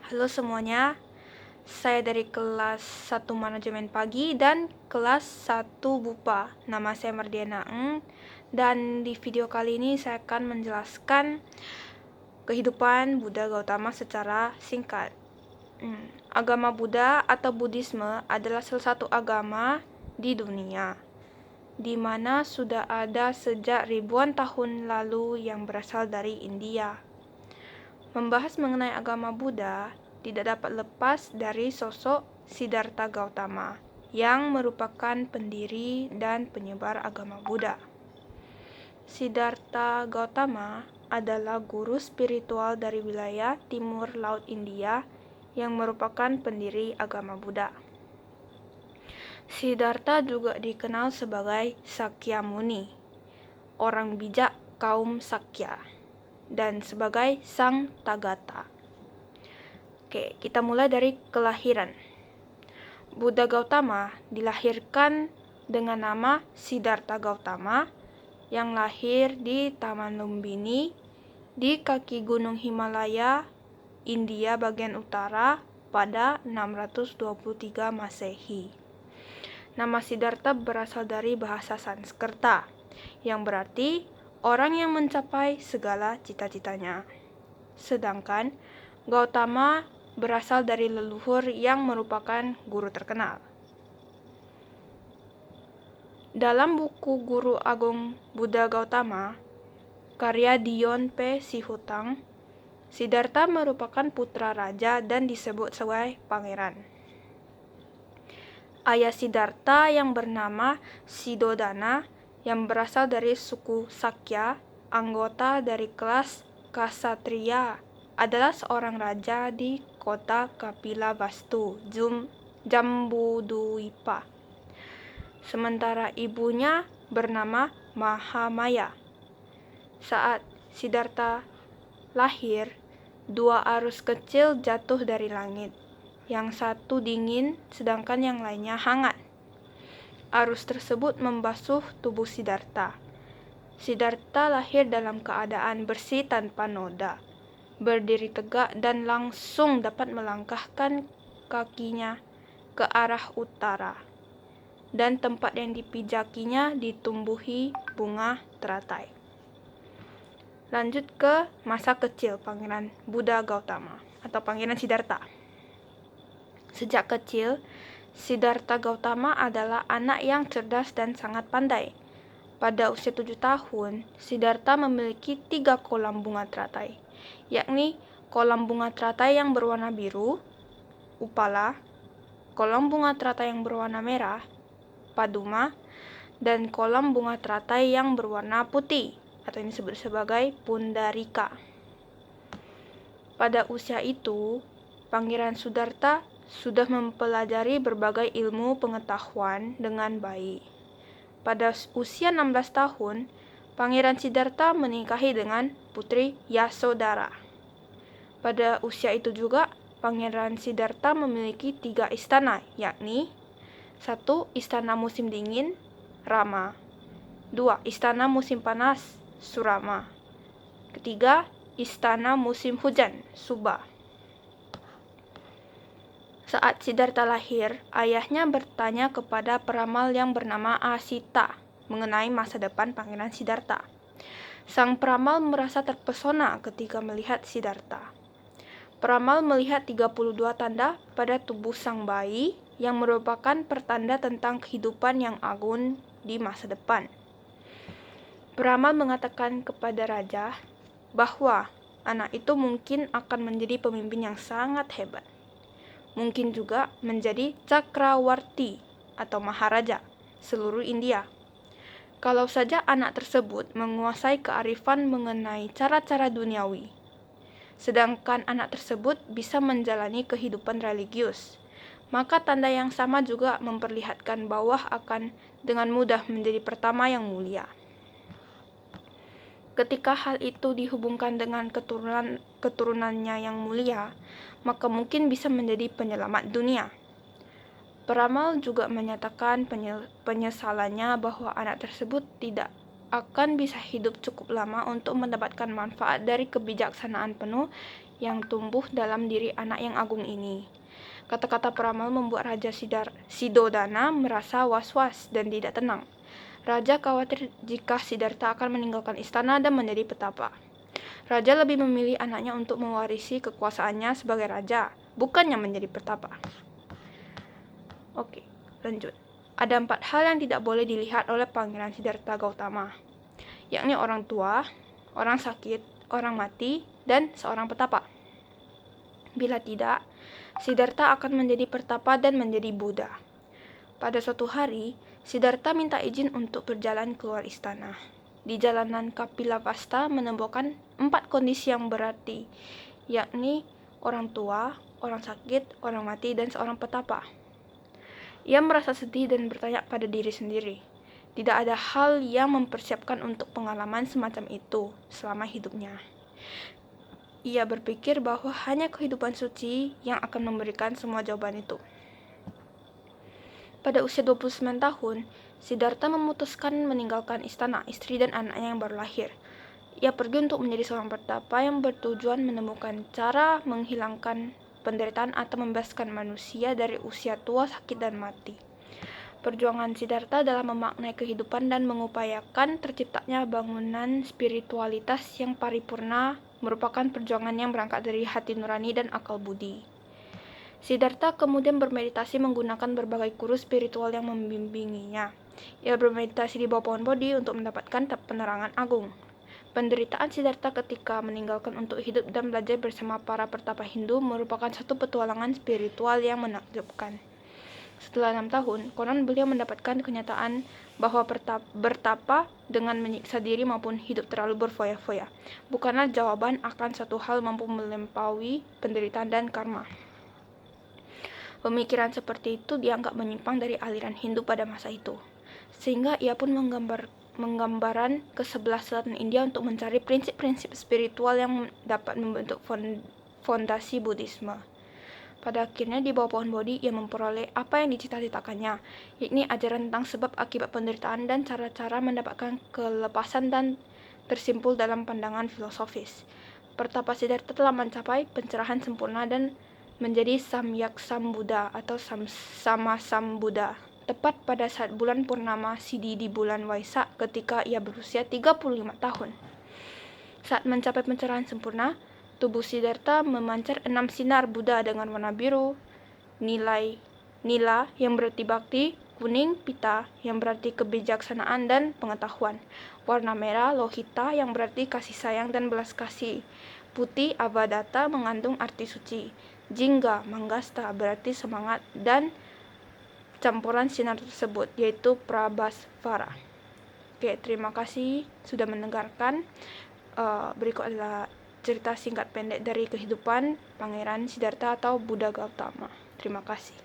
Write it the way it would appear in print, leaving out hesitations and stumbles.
Halo semuanya, saya dari kelas 1 Manajemen Pagi dan kelas 1 BUPA. Nama saya Mardiana Eng, dan di video kali ini saya akan menjelaskan kehidupan Buddha Gautama secara singkat. Agama Buddha atau Buddhisme adalah salah satu agama di dunia, di mana sudah ada sejak ribuan tahun lalu yang berasal dari India. Membahas mengenai agama Buddha tidak dapat lepas dari sosok Siddhartha Gautama yang merupakan pendiri dan penyebar agama Buddha. Siddhartha Gautama adalah guru spiritual dari wilayah timur laut India yang merupakan pendiri agama Buddha. Siddhartha juga dikenal sebagai Sakyamuni, orang bijak kaum Sakya, dan sebagai Sang Tathagata. Oke, kita mulai dari kelahiran. Buddha Gautama dilahirkan dengan nama Siddhartha Gautama yang lahir di Taman Lumbini di kaki Gunung Himalaya, India bagian utara pada 623 Masehi. Nama Siddhartha berasal dari bahasa Sanskerta yang berarti orang yang mencapai segala cita-citanya. Sedangkan Gautama berasal dari leluhur yang merupakan guru terkenal. Dalam buku Guru Agung Buddha Gautama, karya Dion P. Sihutang, Siddhartha merupakan putra raja dan disebut sebagai pangeran. Ayah Siddhartha yang bernama Siddhodana yang berasal dari suku Sakya, anggota dari kelas Ksatria, adalah seorang raja di kota Kapilavastu, Jambudwipa. Sementara ibunya bernama Mahamaya. Saat Siddhartha lahir, dua arus kecil jatuh dari langit. Yang satu dingin, sedangkan yang lainnya hangat. Arus tersebut membasuh tubuh Siddhartha. Siddhartha lahir dalam keadaan bersih tanpa noda, berdiri tegak dan langsung dapat melangkahkan kakinya ke arah utara, dan tempat yang dipijakinya ditumbuhi bunga teratai. Lanjut ke masa kecil Pangeran Buddha Gautama atau Pangeran Siddhartha. Sejak kecil, Siddhartha Gautama adalah anak yang cerdas dan sangat pandai. Pada usia 7 tahun, Siddhartha memiliki 3 kolam bunga teratai, yakni kolam bunga teratai yang berwarna biru, Upala, kolam bunga teratai yang berwarna merah, Paduma, dan kolam bunga teratai yang berwarna putih, atau ini disebut sebagai Pundarika. Pada usia itu, Pangeran Siddhartha sudah mempelajari berbagai ilmu pengetahuan dengan baik. Pada usia 16 tahun, Pangeran Siddhartha menikahi dengan putri Yasodhara. Pada usia itu juga, Pangeran Siddhartha memiliki 3 istana, yakni 1. Istana musim dingin, Rama. 2. Istana musim panas, Surama. 3. Istana musim hujan, Suba. Saat Siddhartha lahir, ayahnya bertanya kepada peramal yang bernama Asita mengenai masa depan Pangeran Siddhartha. Sang peramal merasa terpesona ketika melihat Siddhartha. Peramal melihat 32 tanda pada tubuh sang bayi yang merupakan pertanda tentang kehidupan yang agung di masa depan. Peramal mengatakan kepada raja bahwa anak itu mungkin akan menjadi pemimpin yang sangat hebat. Mungkin juga menjadi Cakrawarti atau Maharaja seluruh India. Kalau saja anak tersebut menguasai kearifan mengenai cara-cara duniawi, sedangkan anak tersebut bisa menjalani kehidupan religius, maka tanda yang sama juga memperlihatkan bahwa akan dengan mudah menjadi pertama yang mulia. Ketika hal itu dihubungkan dengan keturunannya yang mulia, maka mungkin bisa menjadi penyelamat dunia. Peramal juga menyatakan penyesalannya bahwa anak tersebut tidak akan bisa hidup cukup lama untuk mendapatkan manfaat dari kebijaksanaan penuh yang tumbuh dalam diri anak yang agung ini. Kata-kata peramal membuat Raja Sidodana merasa was-was dan tidak tenang. Raja khawatir jika Siddhartha akan meninggalkan istana dan menjadi petapa. Raja lebih memilih anaknya untuk mewarisi kekuasaannya sebagai raja, bukannya menjadi petapa. Oke, lanjut. Ada 4 hal yang tidak boleh dilihat oleh Pangeran Siddhartha Gautama, yakni orang tua, orang sakit, orang mati, dan seorang petapa. Bila tidak, Siddhartha akan menjadi petapa dan menjadi Buddha. Pada suatu hari, Siddhartha minta izin untuk berjalan keluar istana. Di jalanan Kapilavastu menemukan 4 kondisi yang berarti, yakni orang tua, orang sakit, orang mati, dan seorang petapa. Ia merasa sedih dan bertanya pada diri sendiri, tidak ada hal yang mempersiapkan untuk pengalaman semacam itu selama hidupnya. Ia berpikir bahwa hanya kehidupan suci yang akan memberikan semua jawaban itu. Pada usia 29 tahun, Siddhartha memutuskan meninggalkan istana, istri dan anaknya yang baru lahir. Ia pergi untuk menjadi seorang petapa yang bertujuan menemukan cara menghilangkan penderitaan atau membebaskan manusia dari usia tua, sakit, dan mati. Perjuangan Siddhartha dalam memaknai kehidupan dan mengupayakan terciptanya bangunan spiritualitas yang paripurna merupakan perjuangan yang berangkat dari hati nurani dan akal budi. Siddhartha kemudian bermeditasi menggunakan berbagai guru spiritual yang membimbinginya. Ia bermeditasi di bawah pohon Bodhi untuk mendapatkan penerangan agung. Penderitaan Siddhartha ketika meninggalkan untuk hidup dan belajar bersama para petapa Hindu merupakan satu petualangan spiritual yang menakjubkan. Setelah 6 tahun, konon beliau mendapatkan kenyataan bahwa bertapa dengan menyiksa diri maupun hidup terlalu berfoya-foya bukanlah jawaban akan satu hal mampu melampaui penderitaan dan karma. Pemikiran seperti itu dianggap menyimpang dari aliran Hindu pada masa itu, sehingga ia pun menggambaran ke sebelah selatan India untuk mencari prinsip-prinsip spiritual yang dapat membentuk fondasi Buddhisme. Pada akhirnya di bawah pohon Bodhi ia memperoleh apa yang dicita-citakannya, yakni ajaran tentang sebab akibat penderitaan dan cara-cara mendapatkan kelepasan dan tersimpul dalam pandangan filosofis. Pertapa Siddhartha telah mencapai pencerahan sempurna dan menjadi Samyak Sambuddha atau Sama Sambuddha. Tepat pada saat bulan purnama Sidi di bulan Waisak ketika ia berusia 35 tahun. Saat mencapai pencerahan sempurna, tubuh Siddhartha memancar 6 sinar Buddha dengan warna biru, nila yang berarti bakti, kuning, pita yang berarti kebijaksanaan dan pengetahuan, warna merah, lohita yang berarti kasih sayang dan belas kasih, putih, avadata mengandung arti suci, jingga, manggasta berarti semangat, dan campuran sinar tersebut yaitu Prabhasvara. Oke, terima kasih sudah mendengarkan. Berikut adalah cerita singkat pendek dari kehidupan Pangeran Siddhartha atau Buddha Gautama. Terima kasih.